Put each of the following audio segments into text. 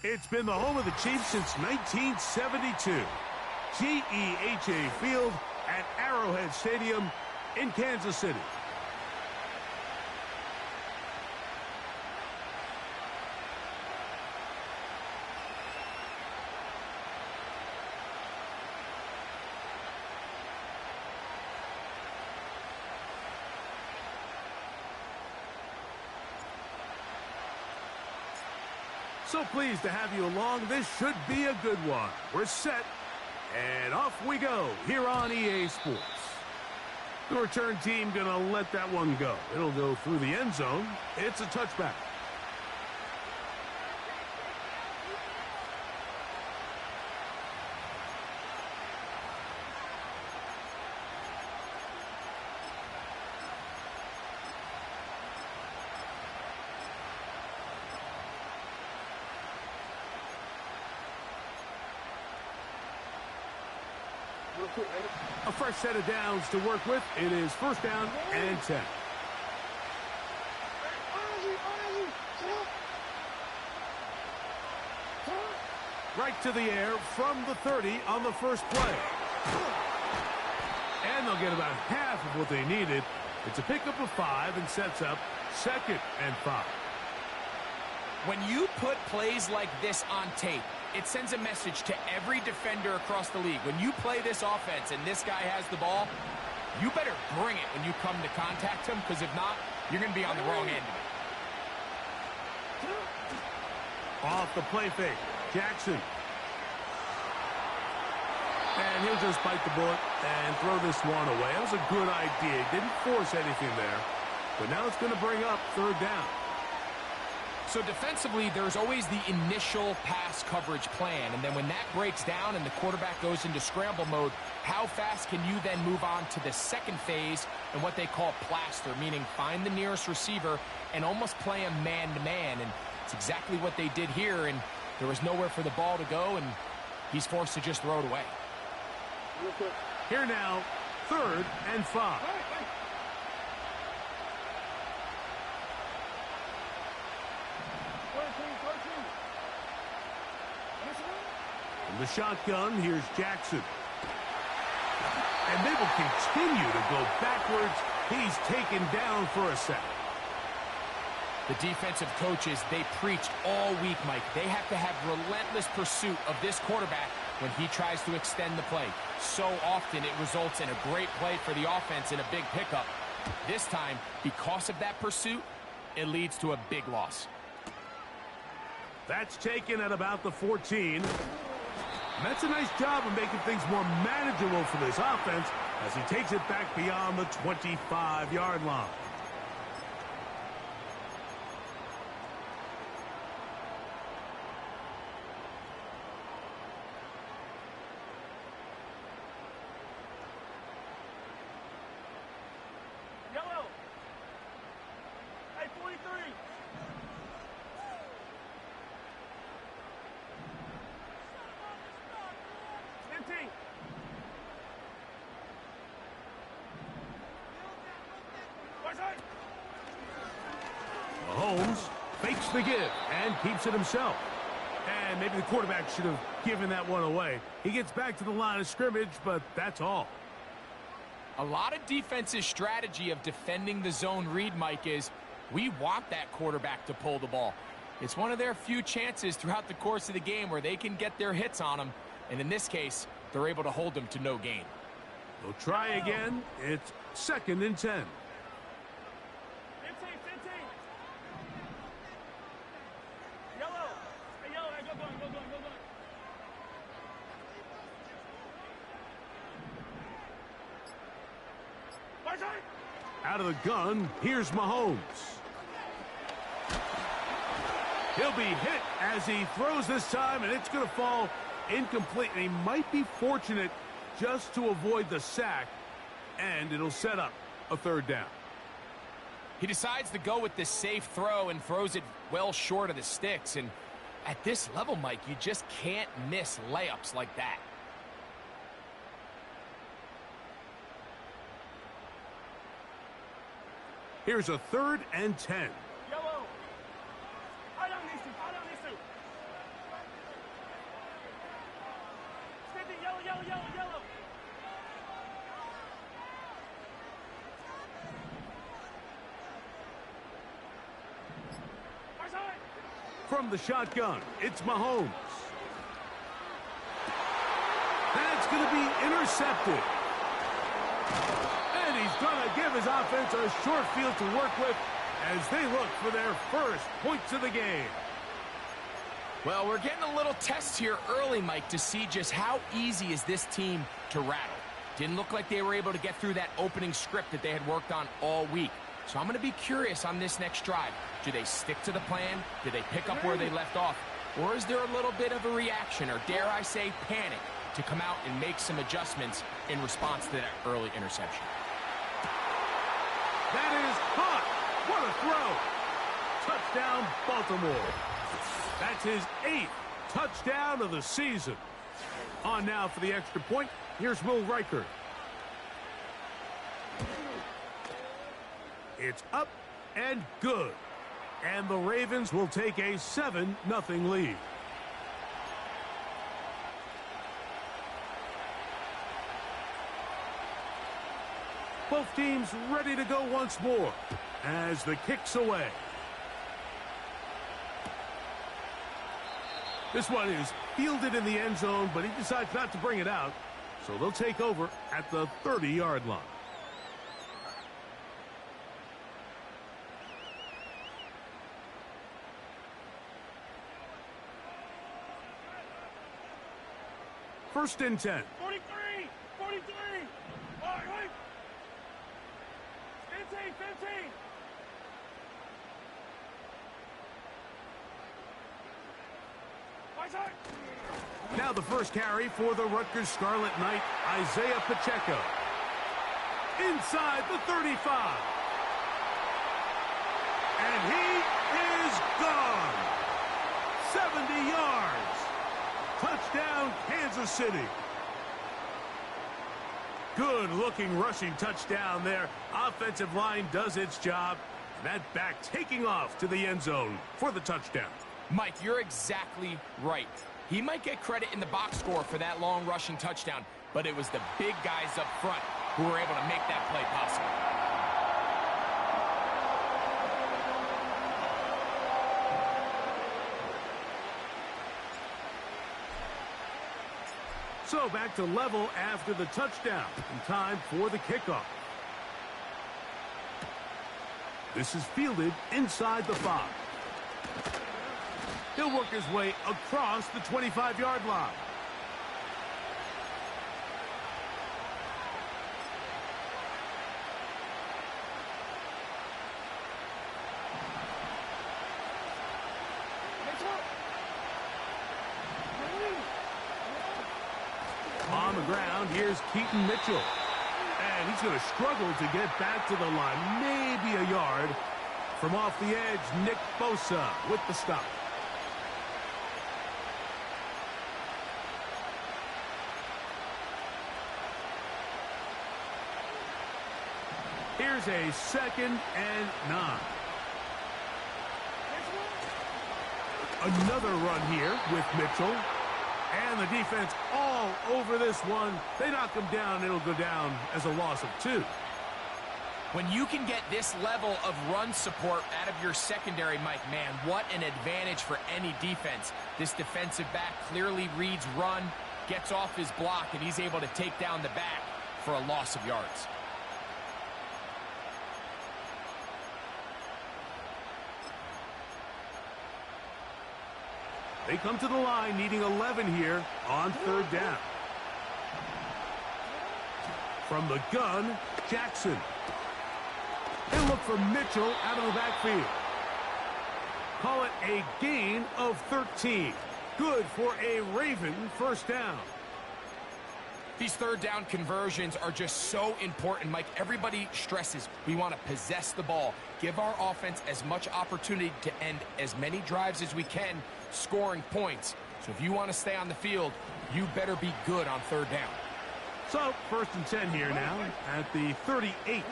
It's been the home of the Chiefs since 1972. GEHA Field at Arrowhead Stadium in Kansas City. So pleased to have you along. This should be a good one. We're set, and off we go here on EA Sports. The return team going to let that one go. It'll go through the end zone. It's a touchback. A fresh set of downs to work with. It is first down and 10. Right to the air from the 30 on the first play. And they'll get about half of what they needed. It's a pickup of 5 and sets up 2nd and 5. When you put plays like this on tape, it sends a message to every defender across the league. When you play this offense and this guy has the ball, you better bring it when you come to contact him, because if not, you're going to be on the wrong end of it. Off the play fake, Jackson. And he'll just bite the bullet and throw this one away. That was a good idea. He didn't force anything there. But now it's going to bring up 3rd down. So defensively, there's always the initial pass coverage plan. And then when that breaks down and the quarterback goes into scramble mode, how fast can you then move on to the second phase and what they call plaster, meaning find the nearest receiver and almost play him man-to-man. And it's exactly what they did here, and there was nowhere for the ball to go, and he's forced to just throw it away. Here now, 3rd and 5. From the shotgun, here's Jackson. And they will continue to go backwards. He's taken down for a sack. The defensive coaches, they preached all week, Mike. They have to have relentless pursuit of this quarterback when he tries to extend the play. So often it results in a great play for the offense and a big pickup. This time, because of that pursuit, it leads to a big loss. That's taken at about the 14. And that's a nice job of making things more manageable for this offense as he takes it back beyond the 25-yard line. Yellow. Hey, 43. Mahomes fakes the give and keeps it himself. And maybe the quarterback should have given that one away. He gets back to the line of scrimmage, but that's all. A lot of defense's strategy of defending the zone read, Mike, is we want that quarterback to pull the ball. It's one of their few chances throughout the course of the game where they can get their hits on him. And in this case, they're able to hold them to no gain. They'll try again. It's 2nd and 10. 15. Yellow. Hey, yellow. Hey, go going. Out of the gun, here's Mahomes. He'll be hit as he throws this time, and it's going to fall incomplete. And he might be fortunate just to avoid the sack, and it'll set up a 3rd down. He decides to go with the safe throw and throws it well short of the sticks. And at this level, Mike, you just can't miss layups like that. Here's a 3rd and 10. Yellow. I don't need to. From the shotgun, it's Mahomes. That's going to be intercepted. And he's going to give his offense a short field to work with as they look for their first points of the game. Well, we're getting a little test here early, Mike, to see just how easy is this team to rattle. Didn't look like they were able to get through that opening script that they had worked on all week. So I'm going to be curious on this next drive. Do they stick to the plan? Do they pick up where they left off? Or is there a little bit of a reaction, or dare I say panic, to come out and make some adjustments in response to that early interception? That is caught. What a throw. Touchdown, Baltimore. That's his 8th touchdown of the season. On now for the extra point. Here's Will Riker. It's up and good. And the Ravens will take a 7-0 lead. Both teams ready to go once more as the kick's away. This one is fielded in the end zone, but he decides not to bring it out. So they'll take over at the 30-yard line. First and 10. 43! 43! All right. 15! 15! My side! Now the first carry for the Rutgers Scarlet Knight, Isaiah Pacheco. Inside the 35. And he is gone. 70 yards. Touchdown, Kansas City. Good-looking rushing touchdown there. Offensive line does its job. That back taking off to the end zone for the touchdown. Mike, you're exactly right. He might get credit in the box score for that long rushing touchdown, but it was the big guys up front who were able to make that play possible. So back to level after the touchdown, and time for the kickoff. This is fielded inside the 5. He'll work his way across the 25-yard line. On the ground, here's Keaton Mitchell. And he's going to struggle to get back to the line, maybe a yard. From off the edge, Nick Bosa with the stop. Here's a 2nd and 9. Another run here with Mitchell. And the defense all over this one. They knock him down. It'll go down as a loss of 2. When you can get this level of run support out of your secondary, Mike, man, what an advantage for any defense. This defensive back clearly reads run, gets off his block, and he's able to take down the back for a loss of yards. They come to the line needing 11 here on 3rd down. From the gun, Jackson. They look for Mitchell out of the backfield. Call it a gain of 13. Good for a Raven first down. These 3rd down conversions are just so important, Mike. Everybody stresses we want to possess the ball, give our offense as much opportunity to end as many drives as we can, scoring points. So if you want to stay on the field, you better be good on 3rd down. So 1st and 10 here now at the 38.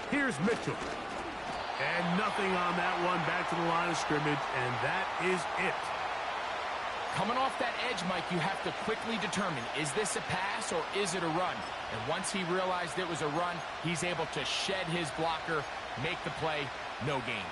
Here's Mitchell. And nothing on that one, back to the line of scrimmage, and that is it. Coming off that edge, Mike, you have to quickly determine, is this a pass or is it a run? And once he realized it was a run, he's able to shed his blocker, make the play, no gain.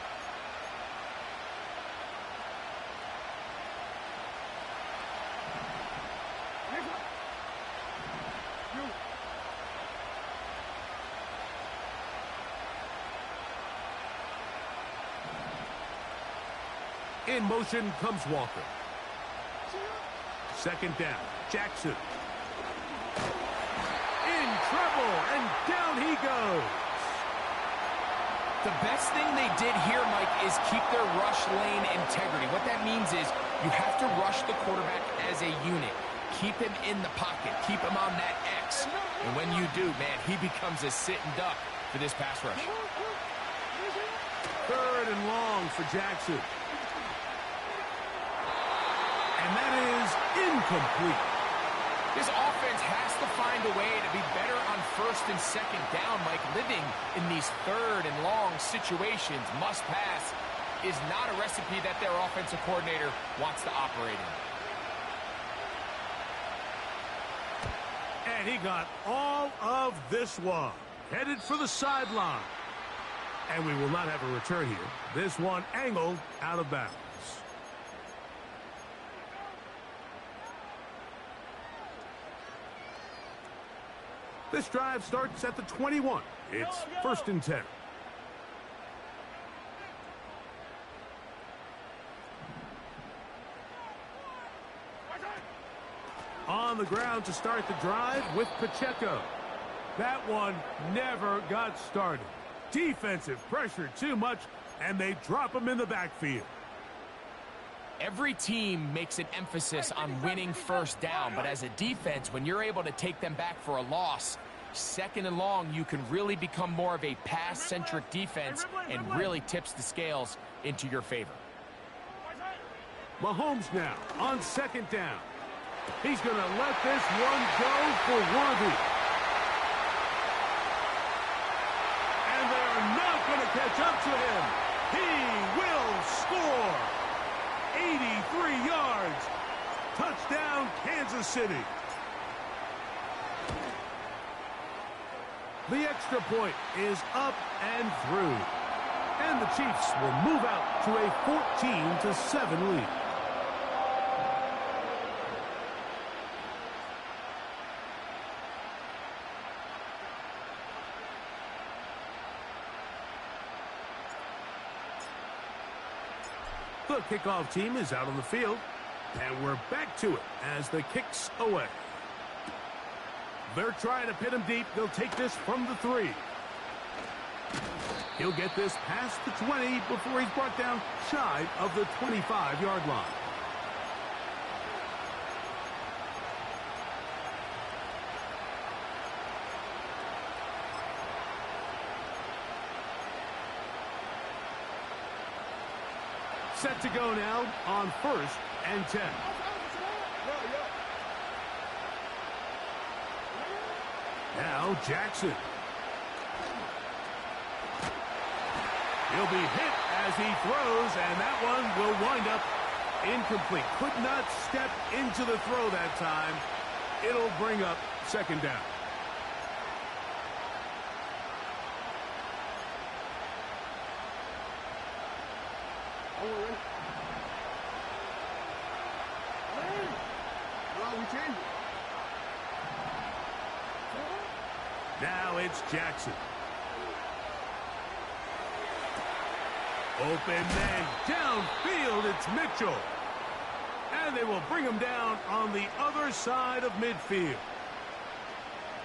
in motion comes Walker. Second down, Jackson. In trouble, and down he goes. The best thing they did here, Mike, is keep their rush lane integrity. What that means is you have to rush the quarterback as a unit. Keep him in the pocket. Keep him on that X. And when you do, man, he becomes a sitting duck for this pass rush. Third and long for Jackson. And that is incomplete. This offense has to find a way to be better on first and second down, Mike. Living in these third and long situations, must pass, is not a recipe that their offensive coordinator wants to operate in. And he got all of this one. Headed for the sideline. And we will not have a return here. This one angled out of bounds. This drive starts at the 21. It's first and 10. On the ground to start the drive with Pacheco. That one never got started. Defensive pressure too much, and they drop him in the backfield. Every team makes an emphasis on winning first down, but as a defense, when you're able to take them back for a loss, second and long, you can really become more of a pass-centric defense and really tips the scales into your favor. Mahomes now on second down. He's going to let this one go for Worthy. And they are not going to catch up to him. He will score. 83 yards. Touchdown, Kansas City. The extra point is up and through. And the Chiefs will move out to a 14-7 lead. The kickoff team is out on the field, and we're back to it as the kick's away. They're trying to pin him deep. They'll take this from the 3. He'll get this past the 20 before he's brought down shy of the 25-yard line. Set to go now on first and 10. Now Jackson. He'll be hit as he throws, and that one will wind up incomplete. Could not step into the throw that time. It'll bring up second down. Now it's Jackson. Open man downfield, it's Mitchell. And they will bring him down on the other side of midfield.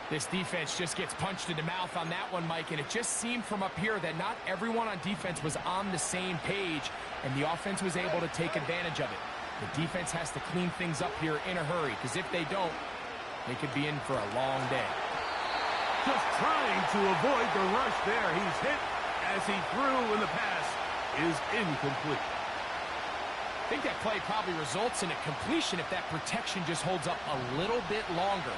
This defense just gets punched in the mouth on that one, Mike, and it just seemed from up here that not everyone on defense was on the same page, and the offense was able to take advantage of it. The defense has to clean things up here in a hurry, because if they don't, they could be in for a long day. Just trying to avoid the rush there. He's hit as he threw, and the pass is incomplete. I think that play probably results in a completion if that protection just holds up a little bit longer.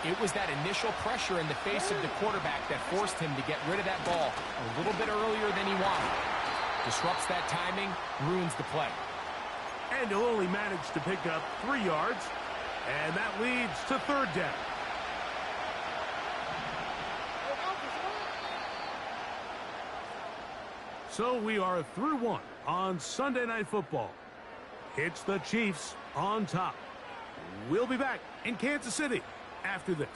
It was that initial pressure in the face of the quarterback that forced him to get rid of that ball a little bit earlier than he wanted. Disrupts that timing, ruins the play. And he'll only manage to pick up 3 yards, and that leads to third down. So we are through one on Sunday Night Football. It's the Chiefs on top. We'll be back in Kansas City after this.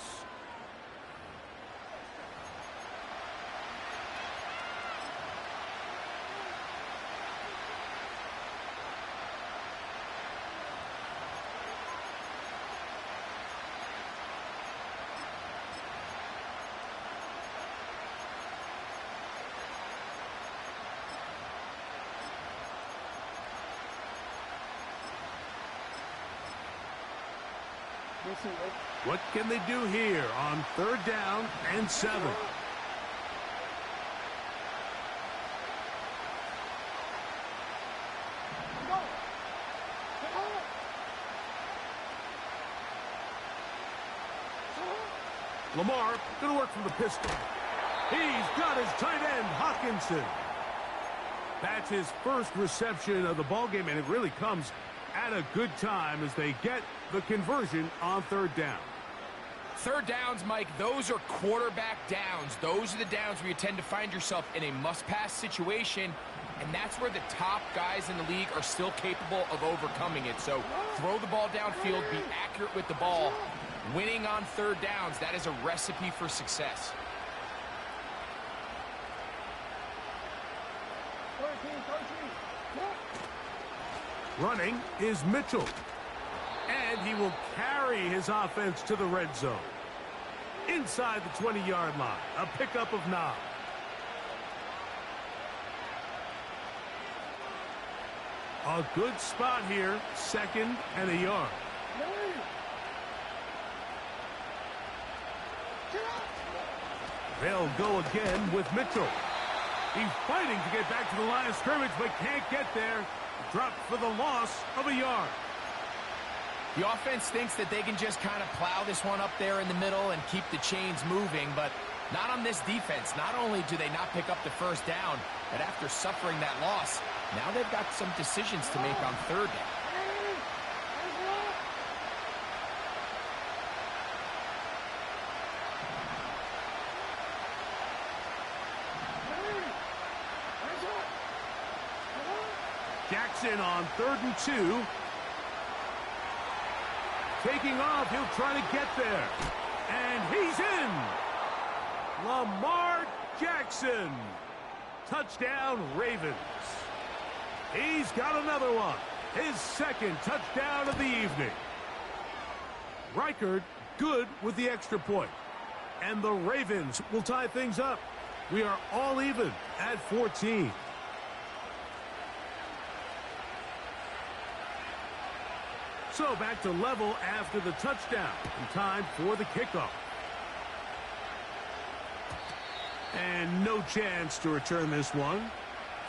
What can they do here on 3rd down and 7? Lamar going to work from the pistol. He's got his tight end, Hawkinson. That's his first reception of the ballgame, and it really comes at a good time as they get the conversion on 3rd down. 3rd downs, Mike, those are quarterback downs. Those are the downs where you tend to find yourself in a must-pass situation, and that's where the top guys in the league are still capable of overcoming it. So throw the ball downfield, be accurate with the ball. Winning on 3rd downs, that is a recipe for success. Running is Mitchell. And he will carry his offense to the red zone. Inside the 20-yard line, a pickup of 9. A good spot here, 2nd and a yard. They'll go again with Mitchell. He's fighting to get back to the line of scrimmage, but can't get there. Dropped for the loss of a yard. The offense thinks that they can just kind of plow this one up there in the middle and keep the chains moving, but not on this defense. Not only do they not pick up the 1st down, but after suffering that loss, now they've got some decisions to make on 3rd down. Jackson on 3rd and 2. Taking off, he'll try to get there. And he's in. Lamar Jackson. Touchdown, Ravens. He's got another one. His 2nd touchdown of the evening. Reichard good with the extra point. And the Ravens will tie things up. We are all even at 14. So back to level after the touchdown. And time for the kickoff. And no chance to return this one.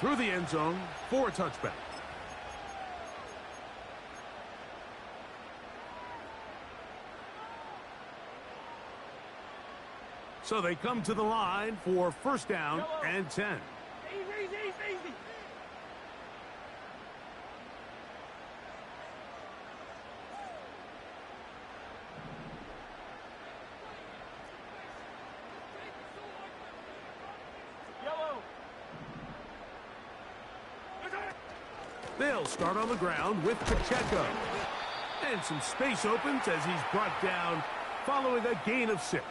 Through the end zone for a touchback. So they come to the line for 1st down and 10. Easy. They'll start on the ground with Pacheco. And some space opens as he's brought down following a gain of 6.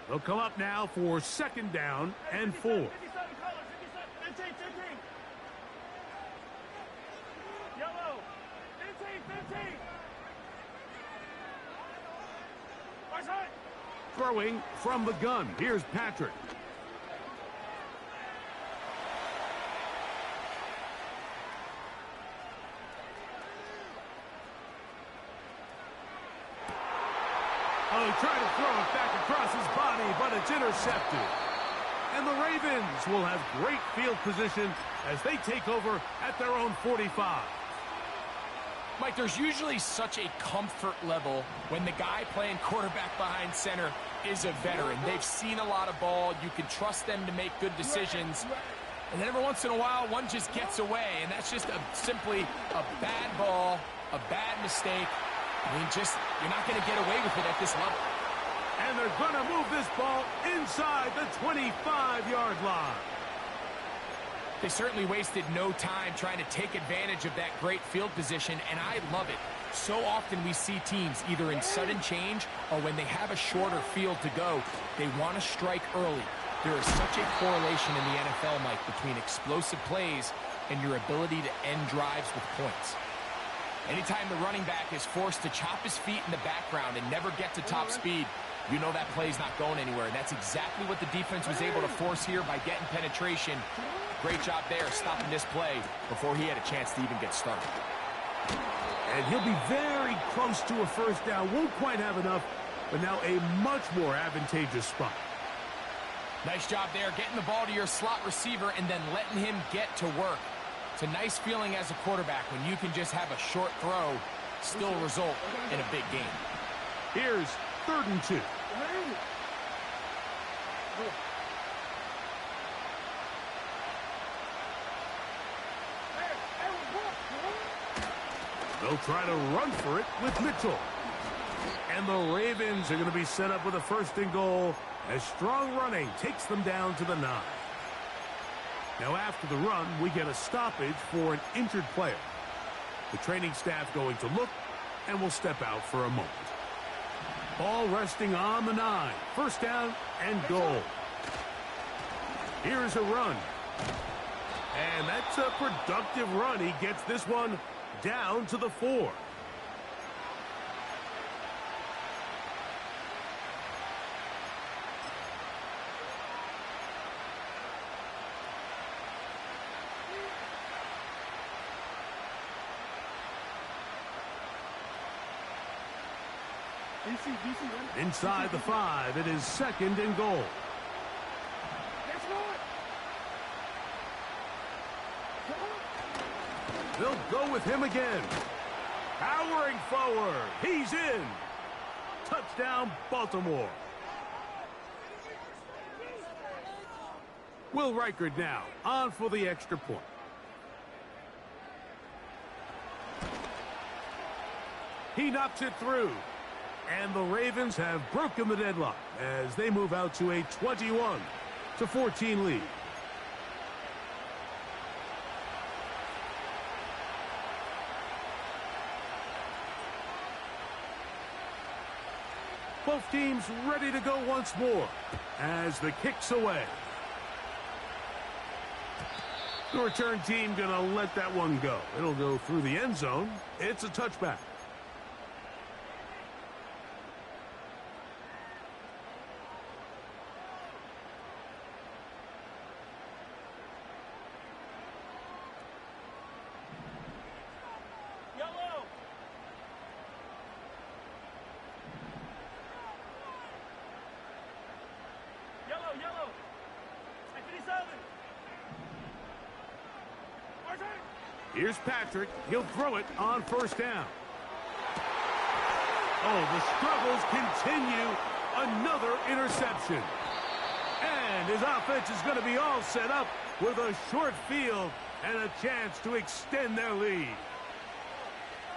They'll come up now for 2nd down and 4. 57 colors, 15. Yellow. 15. Right side. Throwing from the gun. Here's Patrick. Oh, he tried to throw it back across his body, but it's intercepted. And the Ravens will have great field position as they take over at their own 45. Mike, there's usually such a comfort level when the guy playing quarterback behind center is a veteran. They've seen a lot of ball. You can trust them to make good decisions. And then every once in a while, one just gets away, and that's just simply a bad ball, a bad mistake. I mean, you're not going to get away with it at this level. And they're going to move this ball inside the 25-yard line. They certainly wasted no time trying to take advantage of that great field position, and I love it. So often we see teams either in sudden change or when they have a shorter field to go, they want to strike early. There is such a correlation in the NFL, Mike, between explosive plays and your ability to end drives with points. Anytime the running back is forced to chop his feet in the background and never get to top speed, you know that play's not going anywhere. And that's exactly what the defense was able to force here by getting penetration. Great job there stopping this play before he had a chance to even get started. And he'll be very close to a first down. Won't quite have enough, but now a much more advantageous spot. Nice job there, getting the ball to your slot receiver and then letting him get to work. It's a nice feeling as a quarterback when you can just have a short throw, still result in a big game. Here's 3rd and 2. They'll try to run for it with Mitchell. And the Ravens are going to be set up with a 1st and goal as strong running takes them down to the 9. Now after the run, we get a stoppage for an injured player. The training staff going to look and will step out for a moment. Ball resting on the 9. 1st down and goal. Here's a run. And that's a productive run. He gets this one down to the 4. Inside the 5, it is 2nd and goal. They'll go with him again. Powering forward. He's in. Touchdown, Baltimore. Will Reichard now on for the extra point. He knocks it through. And the Ravens have broken the deadlock as they move out to a 21-14 lead. Both teams ready to go once more as the kick's away. The return team going to let that one go. It'll go through the end zone. It's a touchback. Here's Patrick. He'll throw it on 1st down. Oh, the struggles continue. Another interception. And his offense is going to be all set up with a short field and a chance to extend their lead.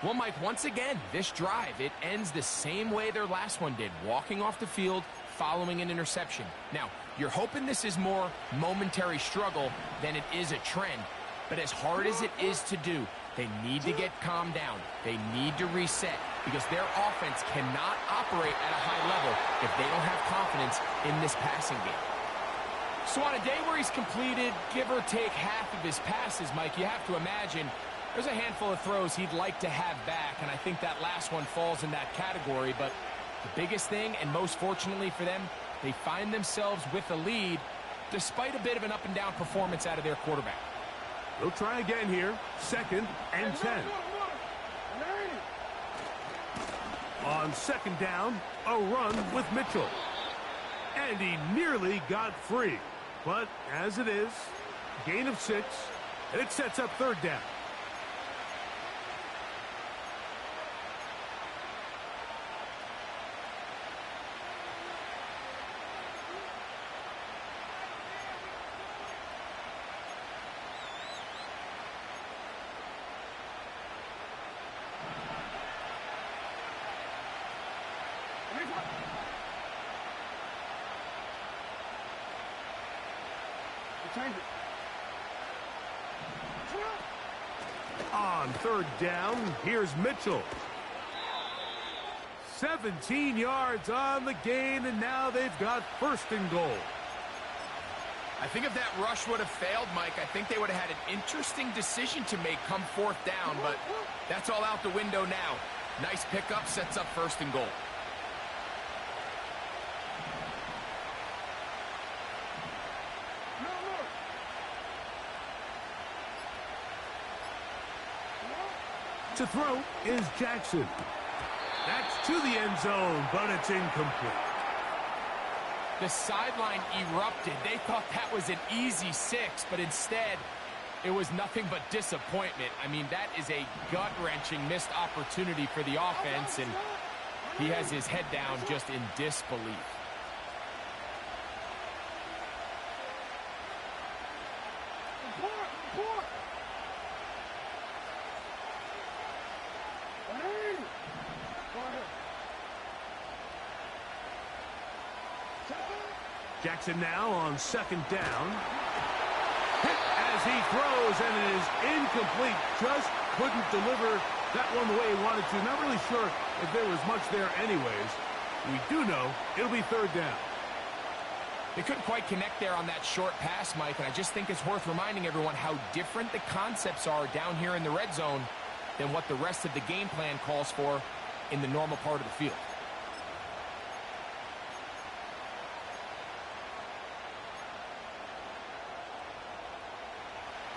Well, Mike, once again, this drive, it ends the same way their last one did, walking off the field following an interception. Now, you're hoping this is more momentary struggle than it is a trend. But as hard as it is to do, they need to get calmed down. They need to reset because their offense cannot operate at a high level if they don't have confidence in this passing game. So on a day where he's completed, give or take half of his passes, Mike, you have to imagine there's a handful of throws he'd like to have back, and I think that last one falls in that category. But the biggest thing, and most fortunately for them, they find themselves with a lead despite a bit of an up-and-down performance out of their quarterback. They'll try again here. 2nd and 10. On 2nd down, a run with Mitchell. And he nearly got free. But as it is, gain of 6, and it sets up 3rd down. On 3rd down, here's Mitchell. 17 yards on the gain, and now they've got 1st and goal. I think if that rush would have failed, Mike, I think they would have had an interesting decision to make come 4th down, but that's all out the window now. Nice pickup, sets up 1st and goal. To throw is Jackson. That's to the end zone, but it's incomplete. The sideline erupted. They thought that was an easy 6, but instead, it was nothing but disappointment. I mean, that is a gut-wrenching missed opportunity for the offense, and he has his head down just in disbelief. Jackson now on second down. Hit as he throws, and it is incomplete. Just couldn't deliver that one the way he wanted to. Not really sure if there was much there anyways. We do know it'll be third down. They couldn't quite connect there on that short pass, Mike, and I just think it's worth reminding everyone how different the concepts are down here in the red zone than what the rest of the game plan calls for in the normal part of the field.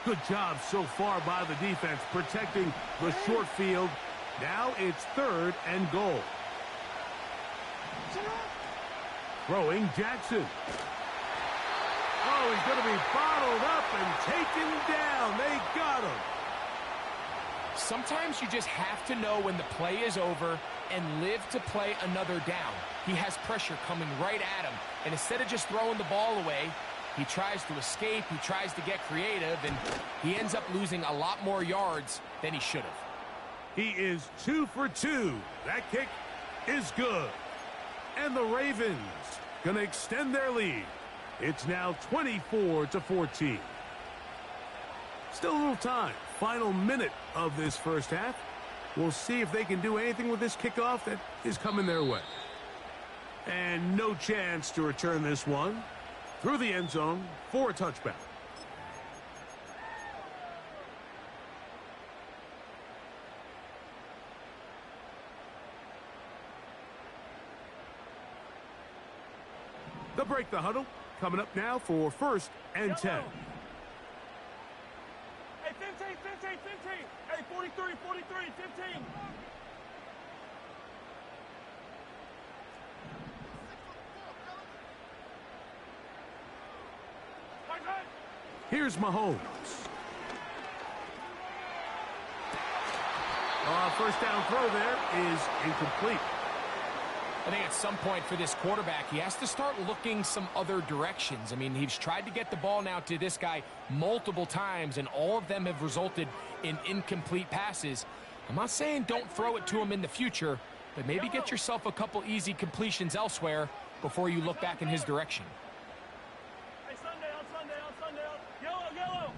Good job so far by the defense protecting the short field. Now it's third and goal. Throwing Jackson. Oh, he's going to be bottled up and taken down. They got him. Sometimes you just have to know when the play is over and live to play another down. He has pressure coming right at him, and instead of just throwing the ball away, he tries to escape, he tries to get creative, and he ends up losing a lot more yards than he should have. He is 2 for 2. That kick is good. And the Ravens going to extend their lead. It's now 24-14. Still a little time. Final minute of this first half. We'll see if they can do anything with this kickoff that is coming their way. And no chance to return this one through the end zone for a touchback. They'll break the huddle. Coming up now for first and 10. Hey, 15, 15, 15. Hey, 43, 43, 15. Here's Mahomes. First down throw there is incomplete. I think at some point for this quarterback, he has to start looking some other directions. I mean, he's tried to get the ball now to this guy multiple times, and all of them have resulted in incomplete passes. I'm not saying don't throw it to him in the future, but maybe get yourself a couple easy completions elsewhere before you look back in his direction. Hey, Sunday. Yellow.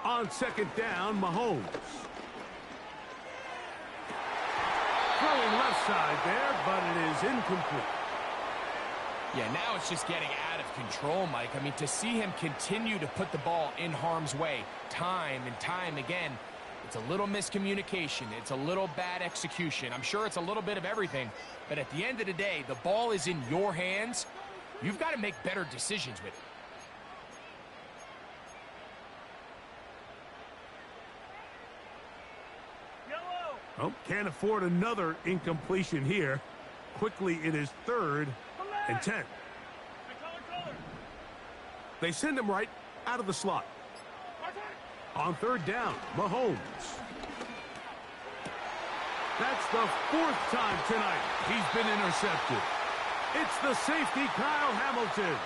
On second down, Mahomes. Throwing left side there, but it is incomplete. Yeah, now it's just getting out of control, Mike. I mean, to see him continue to put the ball in harm's way time and time again, it's a little miscommunication. It's a little bad execution. I'm sure it's a little bit of everything, but at the end of the day, the ball is in your hands. You've got to make better decisions with it. Oh, can't afford another incompletion here. Quickly, it is third and 10. They send him right out of the slot. On third down, Mahomes. That's the fourth time tonight he's been intercepted. It's the safety, Kyle Hamilton.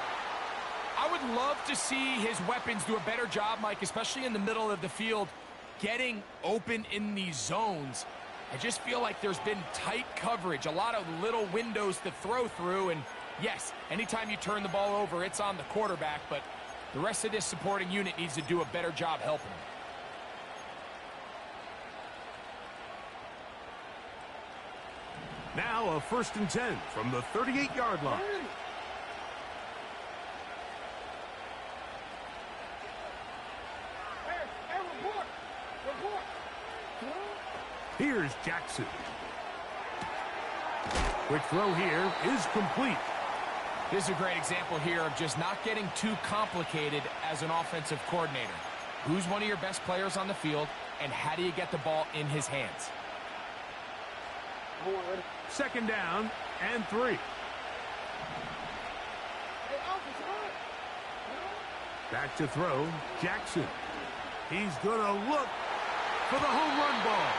I would love to see his weapons do a better job, Mike, especially in the middle of the field, getting open in these zones. I just feel like there's been tight coverage, a lot of little windows to throw through, and yes, anytime you turn the ball over, it's on the quarterback, but the rest of this supporting unit needs to do a better job helping him. Now a first and 10 from the 38-yard line. Here's Jackson. Quick throw here is complete. This is a great example here of just not getting too complicated as an offensive coordinator. Who's one of your best players on the field, and how do you get the ball in his hands? Second down and 3. Back to throw, Jackson. He's going to look for the home run ball.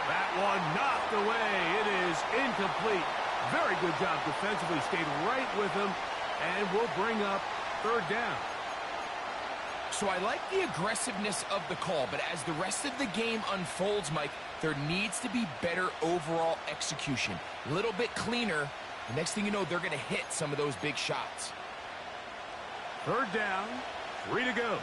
That one knocked away. It is incomplete. Very good job defensively. Stayed right with him, and will bring up third down. So I like the aggressiveness of the call, but as the rest of the game unfolds, Mike, there needs to be better overall execution. A little bit cleaner. The next thing you know, they're going to hit some of those big shots. Third down, 3 to go.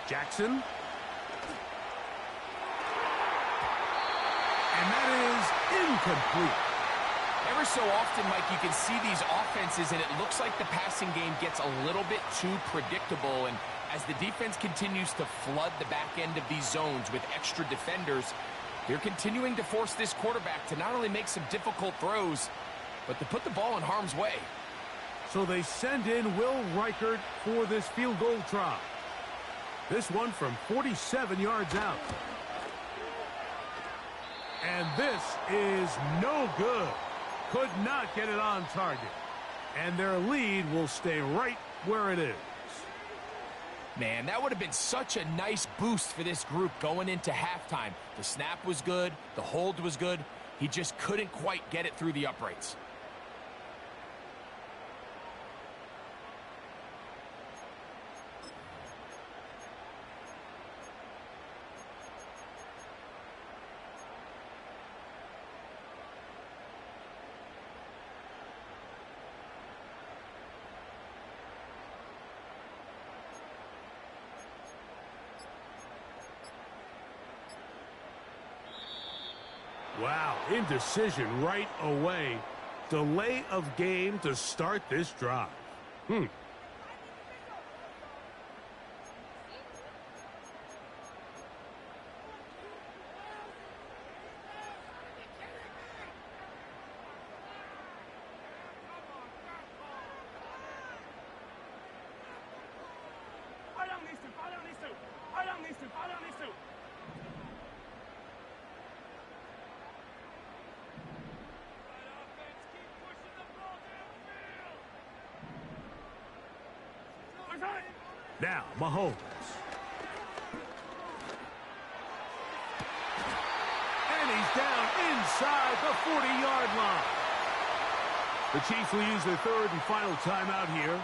Jackson. And that is incomplete. Every so often, Mike, you can see these offenses, and it looks like the passing game gets a little bit too predictable. And as the defense continues to flood the back end of these zones with extra defenders, they're continuing to force this quarterback to not only make some difficult throws, but to put the ball in harm's way. So they send in Will Reichert for this field goal try. This one from 47 yards out. And this is no good. Could not get it on target. And their lead will stay right where it is. Man, that would have been such a nice boost for this group going into halftime. The snap was good. The hold was good. He just couldn't quite get it through the uprights. Wow, indecision right away. Delay of game to start this drive. Now, Mahomes. And he's down inside the 40-yard line. The Chiefs will use their third and final timeout here.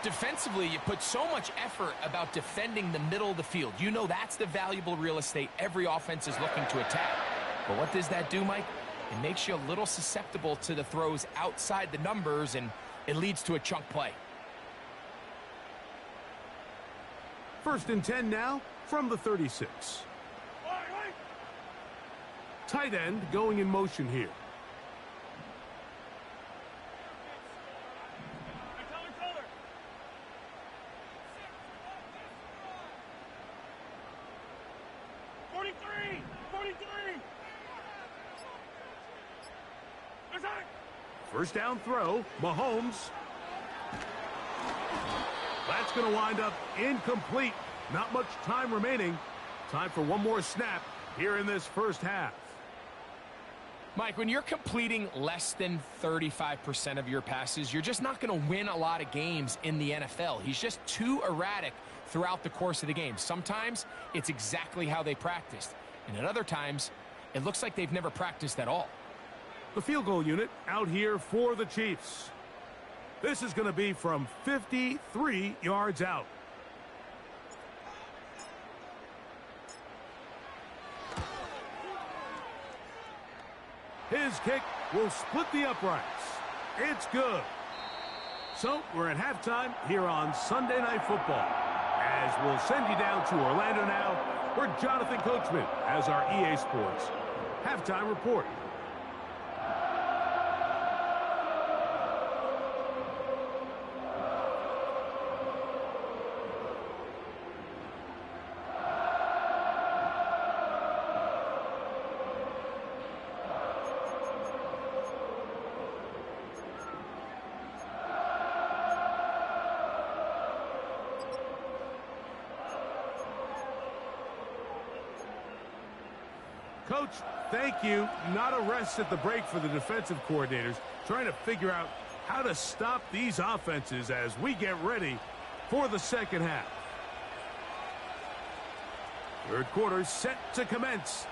Defensively, you put so much effort about defending the middle of the field. You know that's the valuable real estate every offense is looking to attack. But what does that do, Mike? It makes you a little susceptible to the throws outside the numbers, and it leads to a chunk play. First and 10 now from the 36. Tight end going in motion here. First down throw, Mahomes. That's going to wind up incomplete. Not much time remaining. Time for one more snap here in this first half. Mike, when you're completing less than 35% of your passes, you're just not going to win a lot of games in the NFL. He's just too erratic throughout the course of the game. Sometimes it's exactly how they practiced. And at other times, it looks like they've never practiced at all. The field goal unit out here for the Chiefs. This is going to be from 53 yards out. His kick will split the uprights. It's good. So we're at halftime here on Sunday Night Football. As we'll send you down to Orlando now, where Jonathan Coachman has our EA Sports halftime report. Coach, thank you. Not a rest at the break for the defensive coordinators, trying to figure out how to stop these offenses as we get ready for the second half. Third quarter set to commence.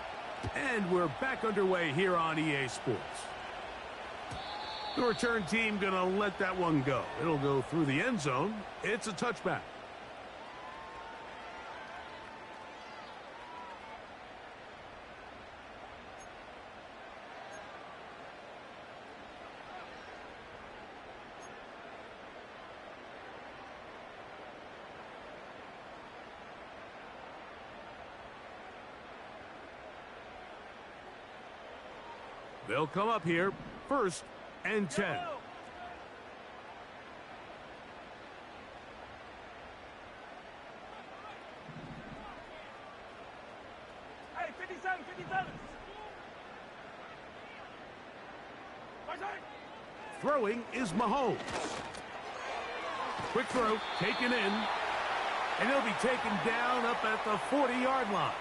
And we're back underway here on EA Sports. The return team going to let that one go. It'll go through the end zone. It's a touchback. They'll come up here, 1st and 10. Hey, 57, 57. Throwing is Mahomes. Quick throw, taken in, and he'll be taken down up at the 40-yard line.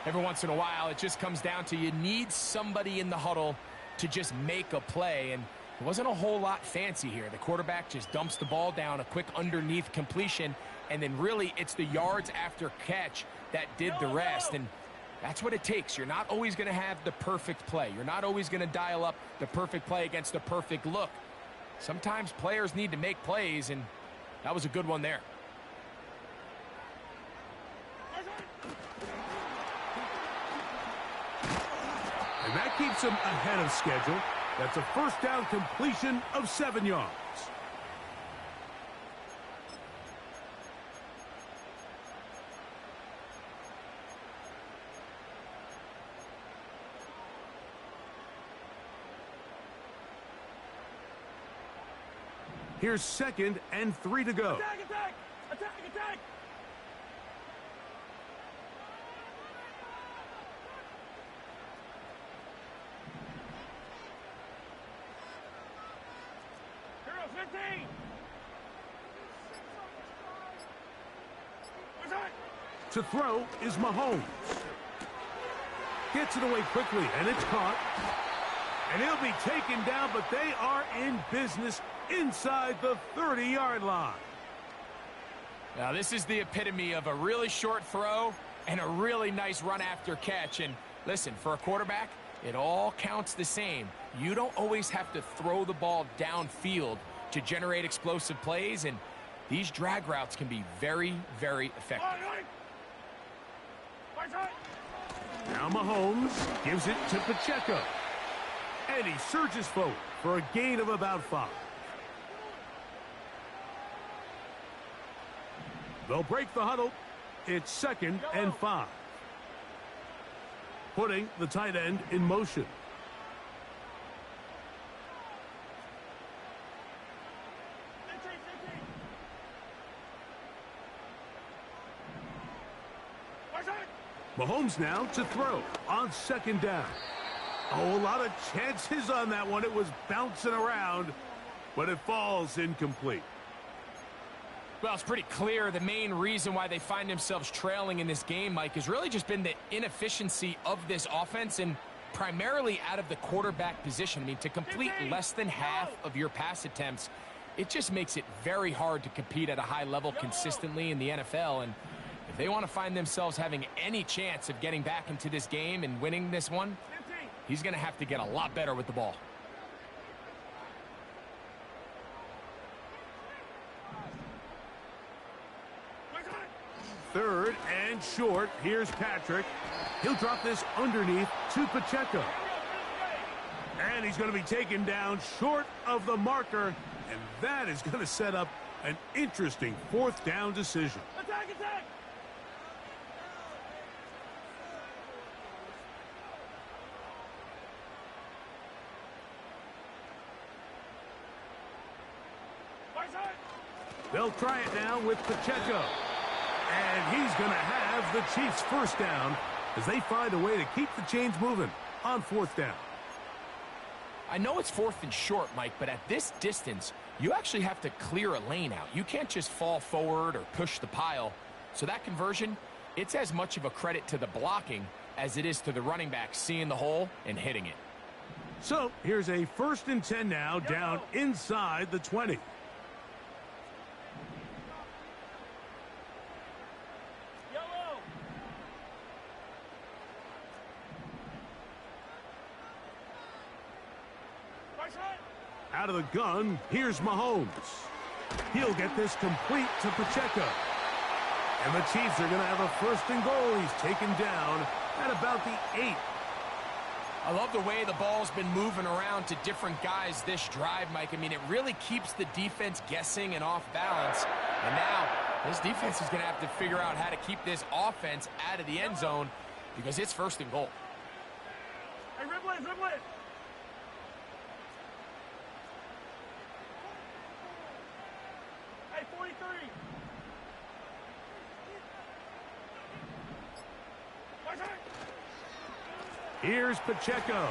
Every once in a while, it just comes down to you need somebody in the huddle to just make a play, and it wasn't a whole lot fancy here. The quarterback just dumps the ball down, a quick underneath completion, and then really it's the yards after catch that did the rest, and that's what it takes. You're not always going to have the perfect play. You're not always going to dial up the perfect play against the perfect look. Sometimes players need to make plays, and that was a good one there. And that keeps him ahead of schedule. That's a first down completion of 7 yards. Here's 2nd and 3 to go. Attack, attack! Attack, attack! Hero 15! To throw is Mahomes. Gets it away quickly, and it's caught. And he'll be taken down, but they are in business inside the 30-yard line. Now, this is the epitome of a really short throw and a really nice run after catch. And listen, for a quarterback, it all counts the same. You don't always have to throw the ball downfield to generate explosive plays, and these drag routes can be very, very effective. Now Mahomes gives it to Pacheco. And he surges forward for a gain of about 5. They'll break the huddle. It's 2nd and 5. Putting the tight end in motion. Mahomes now to throw on 2nd down. Oh, a lot of chances on that one. It was bouncing around, but it falls incomplete. Well, it's pretty clear the main reason why they find themselves trailing in this game, Mike, has really just been the inefficiency of this offense and primarily out of the quarterback position. I mean, to complete less than half of your pass attempts, it just makes it very hard to compete at a high level consistently in the NFL. And if they want to find themselves having any chance of getting back into this game and winning this one, he's going to have to get a lot better with the ball. Third and short. Here's Patrick. He'll drop this underneath to Pacheco. And he's going to be taken down short of the marker. And that is going to set up an interesting 4th down decision. Attack, attack! They'll try it now with Pacheco. And he's going to have the Chiefs' 1st down as they find a way to keep the chains moving on 4th down. I know it's 4th and short, Mike, but at this distance, you actually have to clear a lane out. You can't just fall forward or push the pile. So that conversion, it's as much of a credit to the blocking as it is to the running back seeing the hole and hitting it. So here's a 1st and 10 now, down inside the 20. Yellow. Right side. Out of the gun, here's Mahomes. He'll get this complete to Pacheco. And the Chiefs are going to have a 1st and goal. He's taken down at about the 8. I love the way the ball's been moving around to different guys this drive, Mike. I mean, it really keeps the defense guessing and off balance. And now this defense is going to have to figure out how to keep this offense out of the end zone because it's 1st and goal. Hey, Ripley, Ripley. Hey, 43. Right side. Here's Pacheco.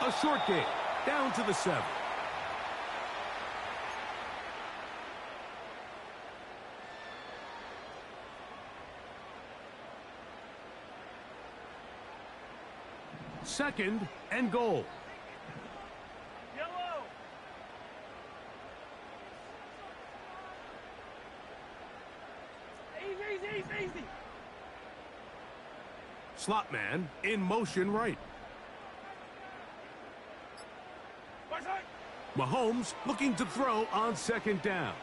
A short game, down to the 7. Second and goal. Yellow. Easy. Slot man in motion right. Right side. Mahomes looking to throw on 2nd down.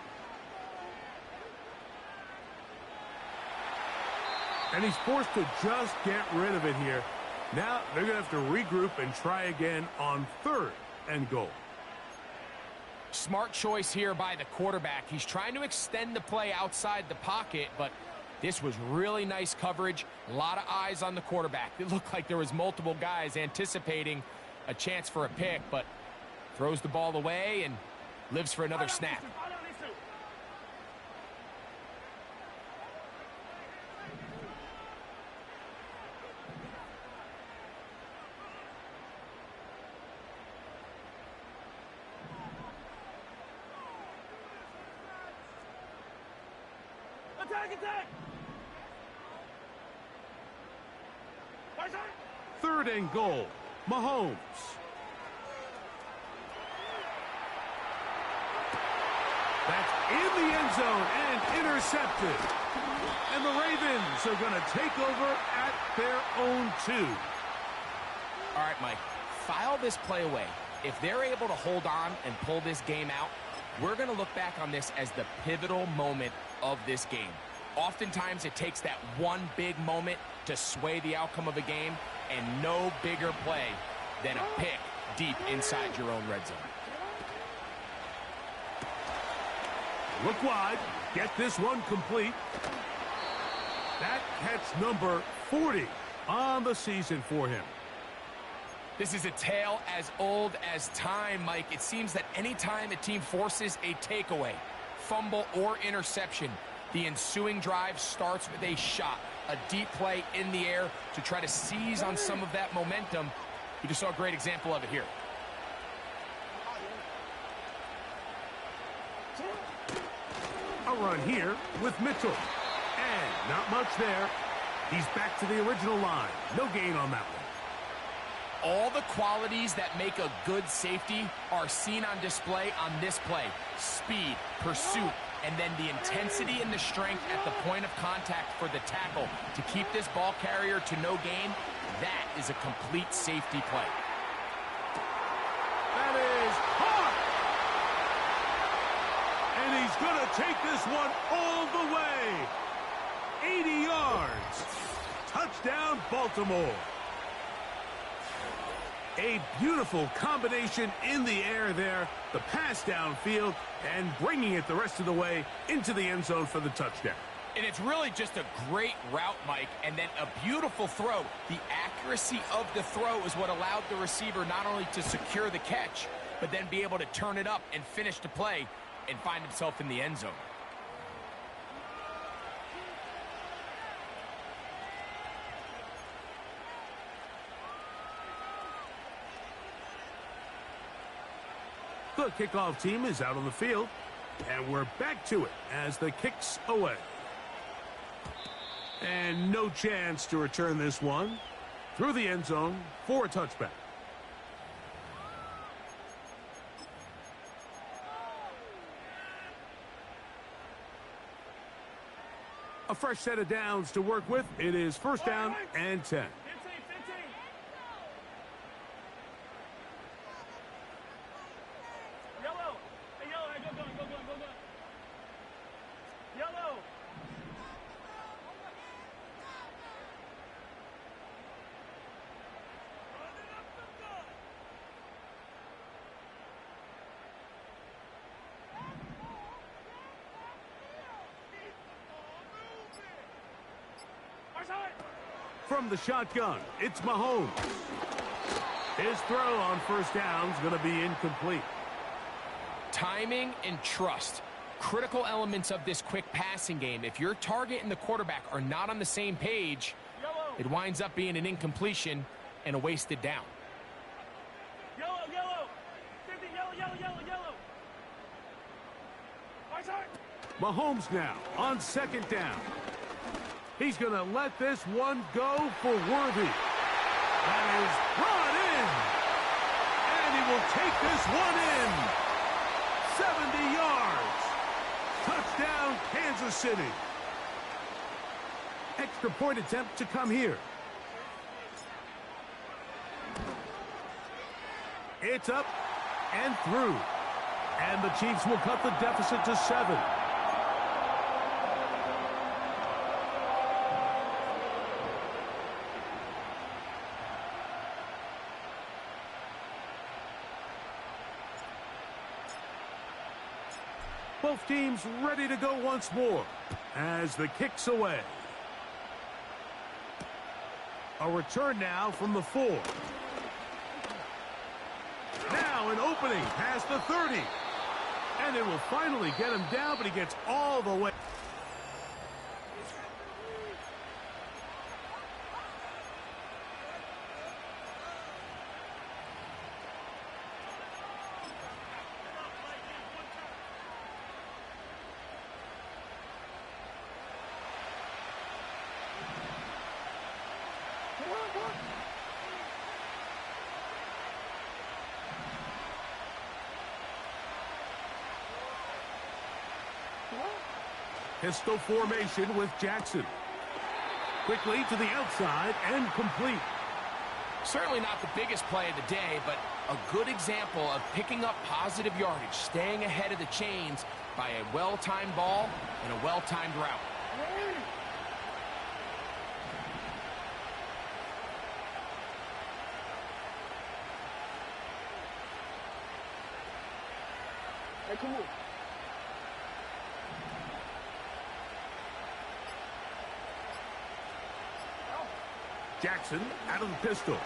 And he's forced to just get rid of it here. Now they're going to have to regroup and try again on 3rd and goal. Smart choice here by the quarterback. He's trying to extend the play outside the pocket, but this was really nice coverage. A lot of eyes on the quarterback. It looked like there was multiple guys anticipating a chance for a pick, but throws the ball away and lives for another snap. Attack! 3rd and goal. Mahomes. That's in the end zone and intercepted. And the Ravens are going to take over at their own 2. All right, Mike, file this play away. If they're able to hold on and pull this game out, we're going to look back on this as the pivotal moment of this game. Oftentimes, it takes that one big moment to sway the outcome of a game, and no bigger play than a pick deep inside your own red zone. Look wide. Get this one complete. That catch number 40 on the season for him. This is a tale as old as time, Mike. It seems that anytime a team forces a takeaway, fumble, or interception, the ensuing drive starts with a shot, a deep play in the air to try to seize on some of that momentum. You just saw a great example of it here. A run here with Mitchell. And not much there. He's back to the original line. No gain on that one. All the qualities that make a good safety are seen on display on this play. Speed, pursuit, and then the intensity and the strength at the point of contact for the tackle to keep this ball carrier to no gain. That is a complete safety play. That is hard. And he's going to take this one all the way. 80 yards. Touchdown, Baltimore. A beautiful combination in the air there. The pass downfield and bringing it the rest of the way into the end zone for the touchdown. And it's really just a great route, Mike, and then a beautiful throw. The accuracy of the throw is what allowed the receiver not only to secure the catch, but then be able to turn it up and finish the play and find himself in the end zone. The kickoff team is out on the field, and we're back to it as the kick's away. And no chance to return this one through the end zone for a touchback. A fresh set of downs to work with. It is first down and 10. 15. Yellow. Hey, yellow. Hey, go. Yellow. From the shotgun, it's Mahomes. His throw on first down is going to be incomplete. Timing and trust, critical elements of this quick passing game. If your target and the quarterback are not on the same page, it winds up being an incompletion and a wasted down. Yellow. 50, yellow. Mahomes now on second down. He's going to let this one go for Worthy. That is brought in. And he will take this one in. 70 yards. Touchdown, Kansas City. Extra point attempt to come here. It's up and through. And the Chiefs will cut the deficit to 7. Both teams ready to go once more as the kick's away. A return now from the 4. Now an opening past the 30. And it will finally get him down, but he gets all the way. Pistol formation with Jackson. Quickly to the outside and complete. Certainly not the biggest play of the day, but a good example of picking up positive yardage, staying ahead of the chains by a well-timed ball and a well-timed route. Hey, come on. Jackson out of the pistol.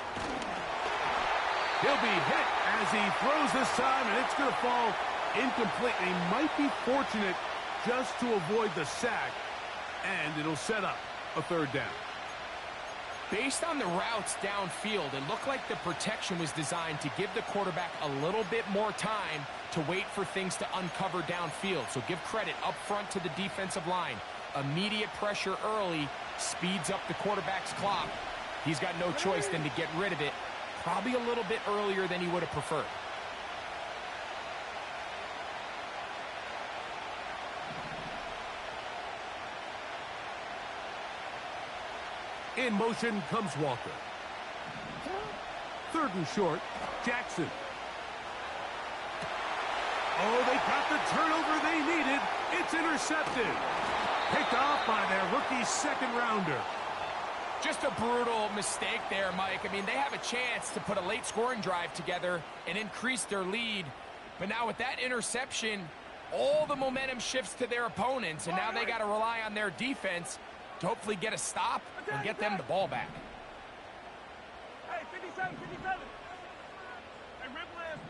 He'll be hit as he throws this time, and it's going to fall incomplete. He might be fortunate just to avoid the sack, and it'll set up a third down. Based on the routes downfield, it looked like the protection was designed to give the quarterback a little bit more time to wait for things to uncover downfield. So give credit up front to the defensive line. Immediate pressure early speeds up the quarterback's clock. He's got no choice than to get rid of it, probably a little bit earlier than he would have preferred. In motion comes Walker. Third and short, Jackson. Oh, they got the turnover they needed. It's intercepted. Picked off by their rookie second-rounder. Just a brutal mistake there, Mike. I mean, they have a chance to put a late scoring drive together and increase their lead. But now with that interception, all the momentum shifts to their opponents, and now they got to rely on their defense to hopefully get a stop and get them the ball back. Hey, 57. Hey, rip left.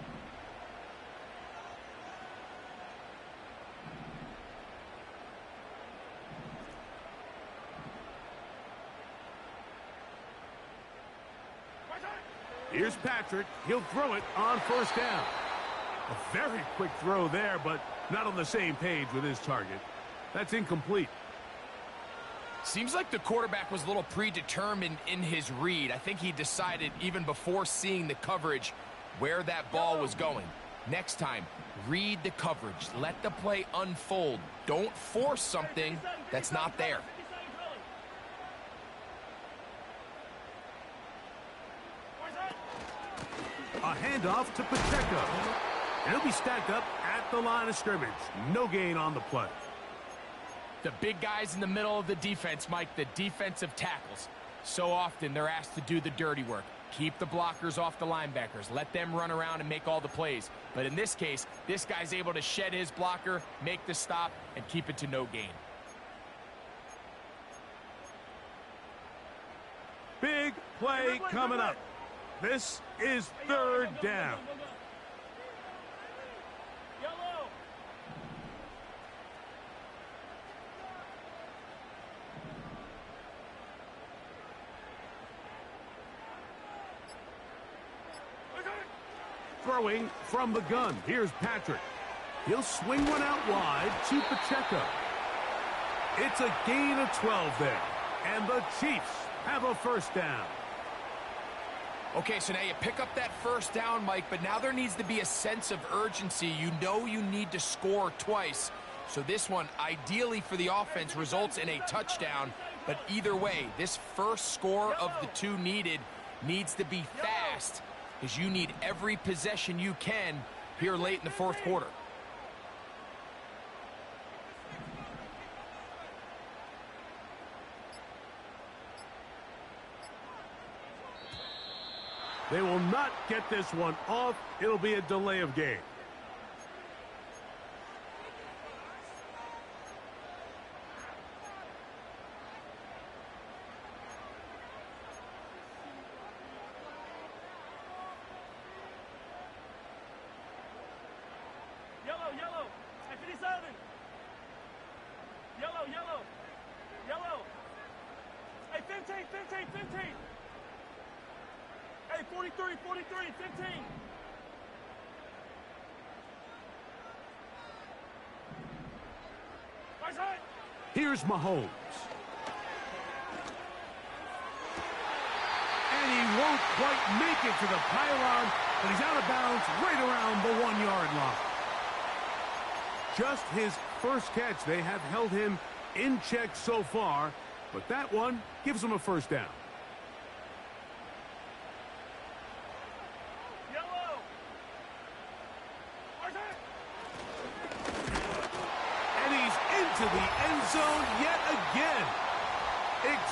Here's Patrick. He'll throw it on first down. A very quick throw there, but not on the same page with his target. That's incomplete. Seems like the quarterback was a little predetermined in his read. I think he decided even before seeing the coverage where that ball was going. Next time, read the coverage. Let the play unfold. Don't force something that's not there. A handoff to Pacheco. And he'll be stacked up at the line of scrimmage. No gain on the play. The big guys in the middle of the defense, Mike, the defensive tackles. So often they're asked to do the dirty work. Keep the blockers off the linebackers. Let them run around and make all the plays. But in this case, this guy's able to shed his blocker, make the stop, and keep it to no gain. Big play coming up. This is third down. Yellow. Throwing from the gun. Here's Patrick. He'll swing one out wide to Pacheco. It's a gain of 12 there. And the Chiefs have a first down. Okay, so now you pick up that first down, Mike, but now there needs to be a sense of urgency. You know you need to score twice. So this one, ideally for the offense, results in a touchdown. But either way, this first score of the two needed needs to be fast, because you need every possession you can here late in the fourth quarter. They will not get this one off. It'll be a delay of game. Yellow. At 57. Yellow. Hey, 15. Hey, 43, 15. Right side. Here's Mahomes. And he won't quite make it to the pylon, but he's out of bounds right around the 1 yard line. Just his first catch. They have held him in check so far, but that one gives him a first down. To the end zone yet again.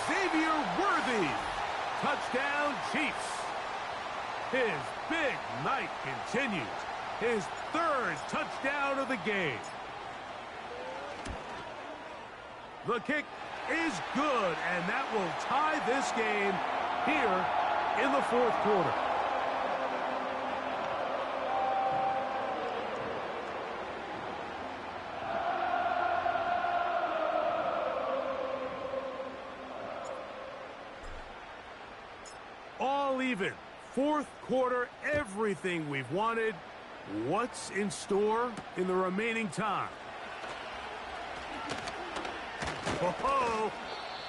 Xavier Worthy. Touchdown, Chiefs. His big night continues. His third touchdown of the game. The kick is good, and that will tie this game here in the fourth quarter. All even. Fourth quarter, everything we've wanted. What's in store in the remaining time? Oh,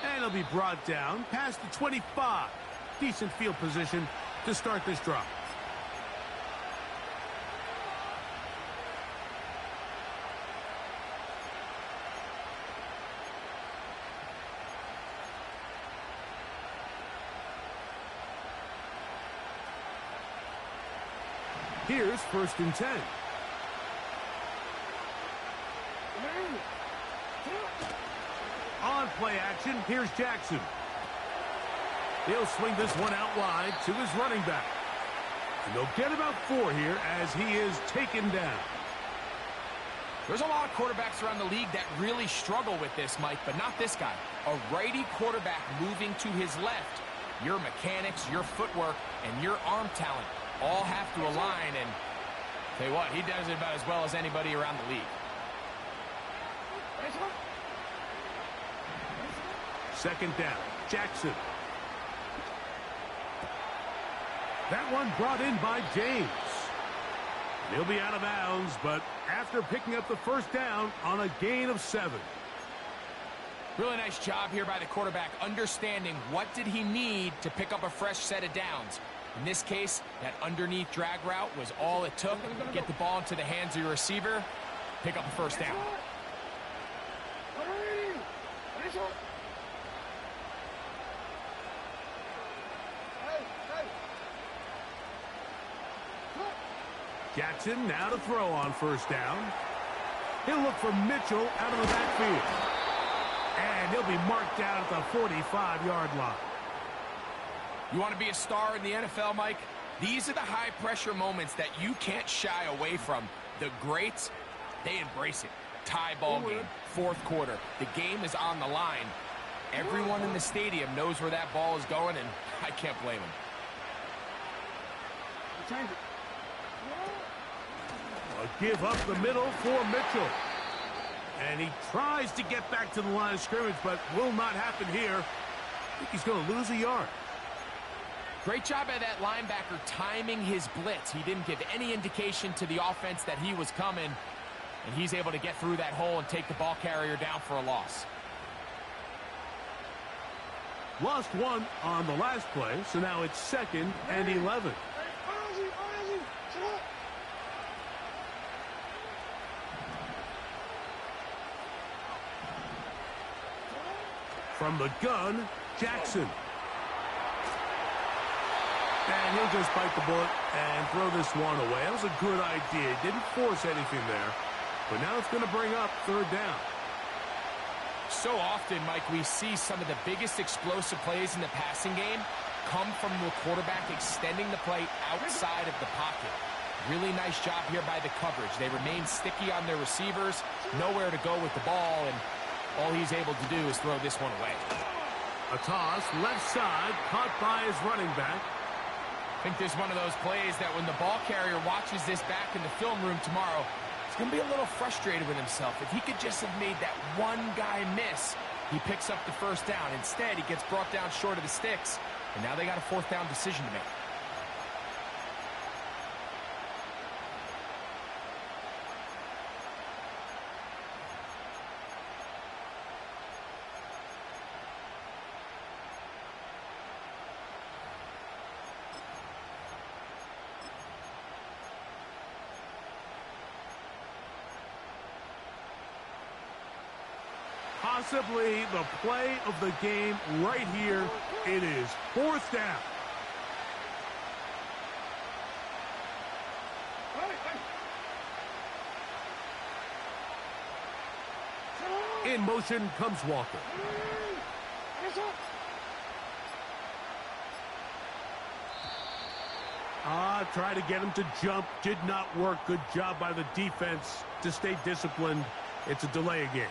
and it'll be brought down past the 25. Decent field position to start this drive. Here's first and 10. On play action, here's Jackson. He'll swing this one out wide to his running back. And they'll get about 4 here as he is taken down. There's a lot of quarterbacks around the league that really struggle with this, Mike, but not this guy. A righty quarterback moving to his left. Your mechanics, your footwork, and your arm talent all have to align, and tell you what, he does it about as well as anybody around the league. Second down, Jackson. That one brought in by James. He'll be out of bounds, but after picking up the first down on a gain of 7. Really nice job here by the quarterback, understanding what did he need to pick up a fresh set of downs. In this case, that underneath drag route was all it took. Get the ball into the hands of your receiver, pick up a first down. Jackson now to throw on first down. He'll look for Mitchell out of the backfield. And he'll be marked down at the 45-yard line. You want to be a star in the NFL, Mike? These are the high-pressure moments that you can't shy away from. The greats, they embrace it. Tie ball game, fourth quarter. The game is on the line. Everyone in the stadium knows where that ball is going, and I can't blame them. A give up the middle for Mitchell. And he tries to get back to the line of scrimmage, but will not happen here. I think he's going to lose a yard. Great job by that linebacker timing his blitz. He didn't give any indication to the offense that he was coming, and he's able to get through that hole and take the ball carrier down for a loss. Lost one on the last play, so now it's 2nd and 11. From the gun, Jackson. And he'll just bite the bullet and throw this one away. That was a good idea. Didn't force anything there. But now it's going to bring up 3rd down. So often, Mike, we see some of the biggest explosive plays in the passing game come from the quarterback extending the play outside of the pocket. Really nice job here by the coverage. They remain sticky on their receivers, nowhere to go with the ball, and all he's able to do is throw this one away. A toss, left side, caught by his running back. I think there's one of those plays that when the ball carrier watches this back in the film room tomorrow, he's going to be a little frustrated with himself. If he could just have made that one guy miss, he picks up the first down. Instead, he gets brought down short of the sticks, and now they got a 4th down decision to make. Possibly the play of the game right here. It is 4th down. In motion comes Walker. Try to get him to jump. Did not work. Good job by the defense to stay disciplined. It's a delay again.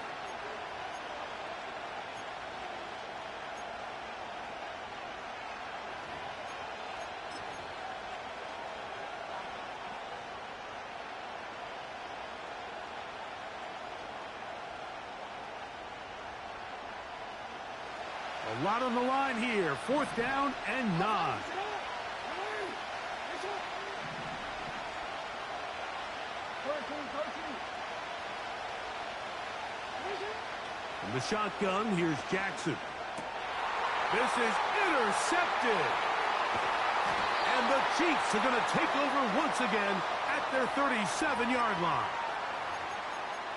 A lot on the line here. 4th down and 9. From the shotgun, here's Jackson. This is intercepted. And the Chiefs are going to take over once again at their 37-yard line.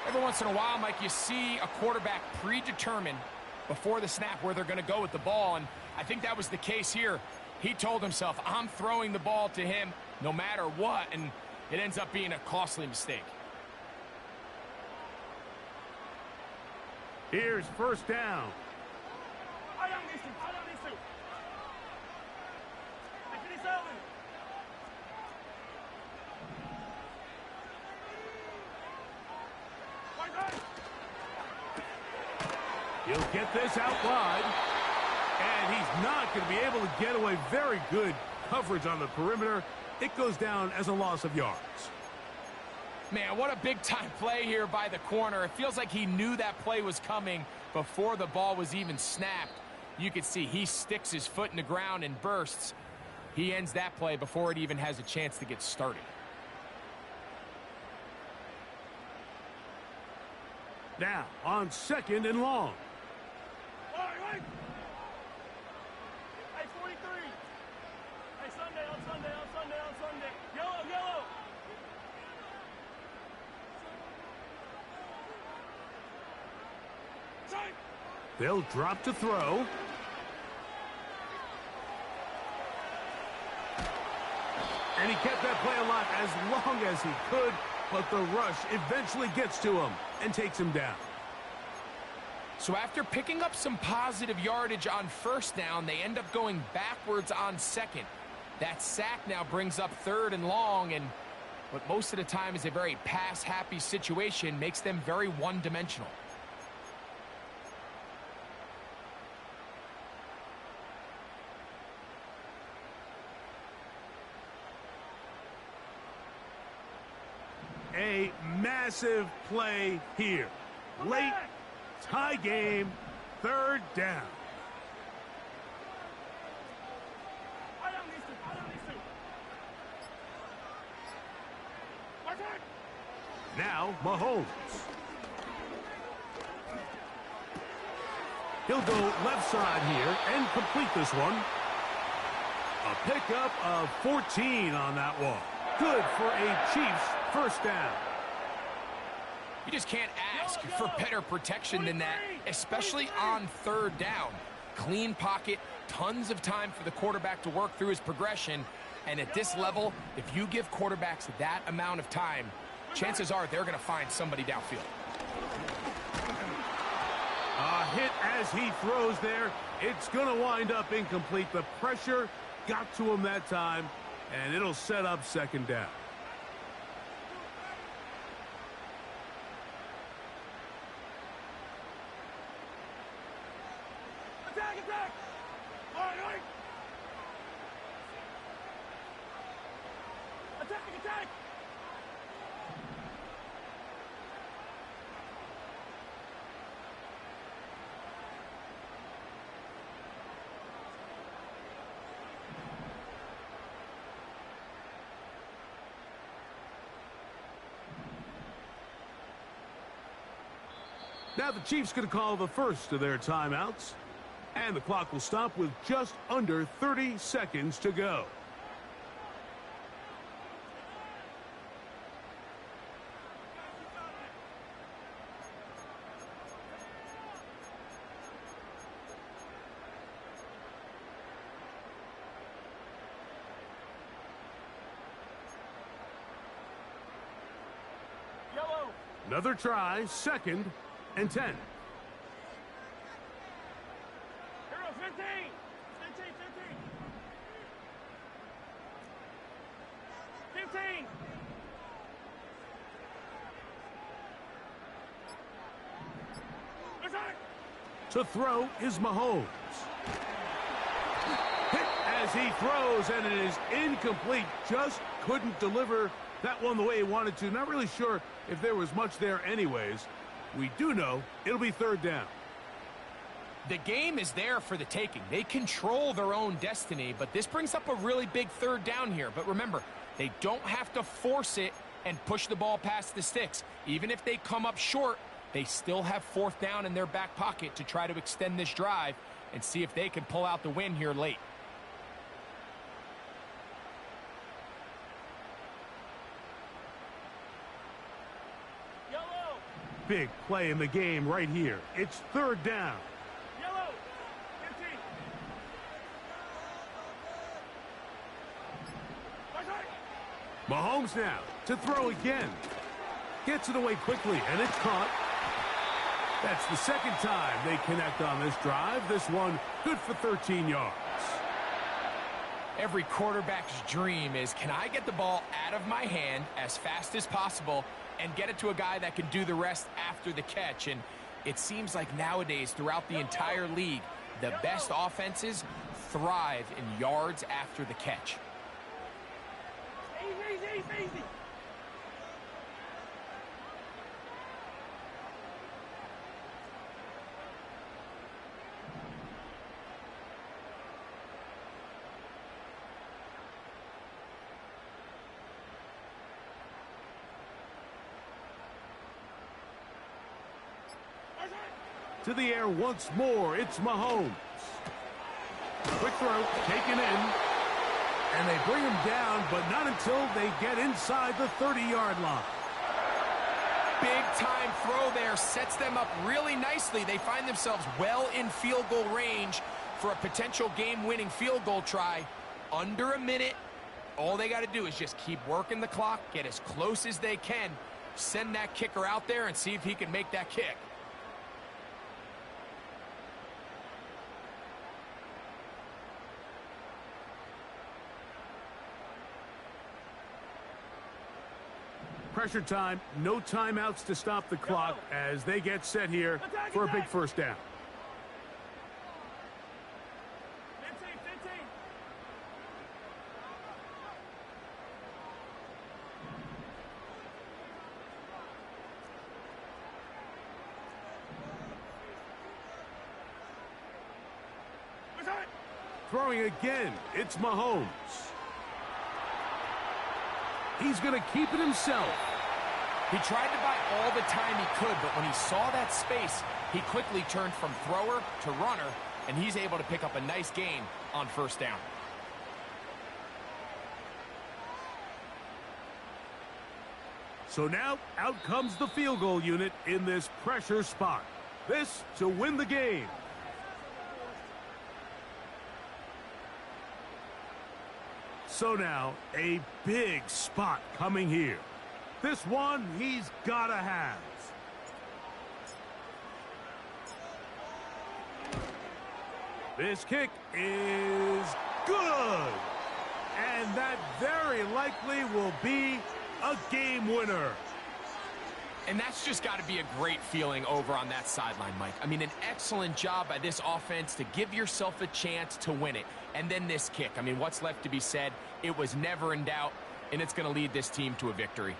Every once in a while, Mike, you see a quarterback predetermined before the snap where they're going to go with the ball, and I think that was the case here. He told himself, I'm throwing the ball to him no matter what, and it ends up being a costly mistake. Here's 1st down. He'll get this out wide. And he's not going to be able to get away. Very good coverage on the perimeter. It goes down as a loss of yards. Man, what a big-time play here by the corner. It feels like he knew that play was coming before the ball was even snapped. You can see he sticks his foot in the ground and bursts. He ends that play before it even has a chance to get started. Now, on 2nd and long. They'll drop to throw. And he kept that play alive as long as he could, but the rush eventually gets to him and takes him down. So after picking up some positive yardage on first down, they end up going backwards on second. That sack now brings up third and long, and what most of the time is a very pass-happy situation makes them very one-dimensional. A massive play here. Late, tie game, third down. Now, Mahomes. He'll go left side here and complete this one. A pickup of 14 on that one. Good for a Chiefs first down. You just can't ask for better protection than that, especially on third down. Clean pocket, tons of time for the quarterback to work through his progression. And at this level, if you give quarterbacks that amount of time, chances are they're going to find somebody downfield. A hit as he throws there. It's going to wind up incomplete. The pressure got to him that time, and it'll set up second down. Attack, attack! All right. Attack, attack! Now the Chiefs going to call the first of their timeouts. And the clock will stop with just under 30 seconds to go. Yellow! Another try, second and 10. 15! 15! To throw is Mahomes. Hit as he throws, and it is incomplete. Just couldn't deliver that one the way he wanted to. Not really sure if there was much there anyways. We do know it'll be third down. The game is there for the taking. They control their own destiny, but this brings up a really big third down here. But remember, they don't have to force it and push the ball past the sticks. Even if they come up short, they still have fourth down in their back pocket to try to extend this drive and see if they can pull out the win here late. Yellow! Big play in the game right here. It's third down. Yellow! 15! Mahomes now to throw again. Gets it away quickly, and it's caught. That's the second time they connect on this drive. This one good for 13 yards. Every quarterback's dream is, can I get the ball out of my hand as fast as possible and get it to a guy that can do the rest after the catch? And it seems like nowadays throughout the entire league, the best offenses thrive in yards after the catch. Easy! To the air once more, it's Mahomes. Quick throw, taken in. And they bring him down, but not until they get inside the 30-yard line. big-time throw there sets them up really nicely. They find themselves well in field goal range for a potential game-winning field goal try. Under a minute, all they got to do is just keep working the clock, get as close as they can, send that kicker out there and see if he can make that kick. Pressure time, no timeouts to stop the clock as they get set here for a big first down. 15, 15. Throwing again, it's Mahomes. He's going to keep it himself. He tried to buy all the time he could, but when he saw that space, he quickly turned from thrower to runner, and he's able to pick up a nice gain on first down. So now, out comes the field goal unit in this pressure spot. This to win the game. So now, a big spot coming here. This one he's got to have. This kick is good. And that very likely will be a game winner. And that's just got to be a great feeling over on that sideline, Mike. I mean, an excellent job by this offense to give yourself a chance to win it. And then this kick. I mean, what's left to be said? It was never in doubt, and it's going to lead this team to a victory.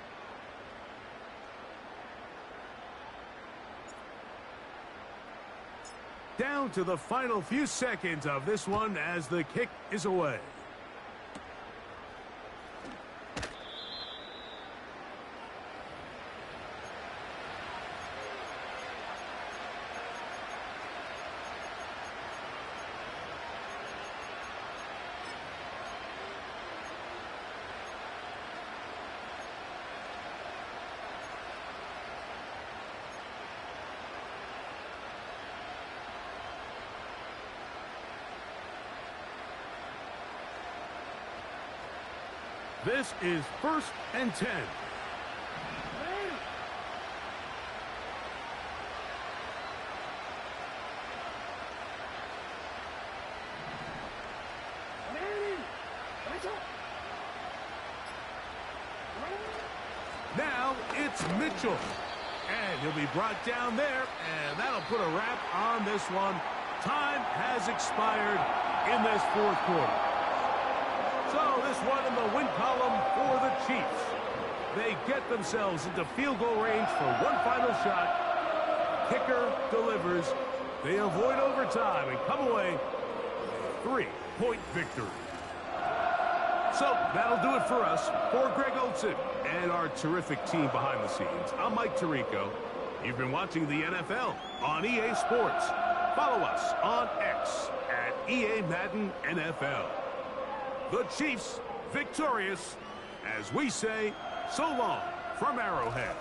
Down to the final few seconds of this one as the kick is away. This is 1st and 10. Now it's Mitchell. And he'll be brought down there, and that'll put a wrap on this one. Time has expired in this fourth quarter. So this one in the win column for the Chiefs. They get themselves into field goal range for one final shot. Kicker delivers. They avoid overtime and come away with a 3-point victory. So that'll do it for us. For Greg Olson and our terrific team behind the scenes, I'm Mike Tirico. You've been watching the NFL on EA Sports. Follow us on X at EA Madden NFL. The Chiefs victorious, as we say, so long from Arrowhead.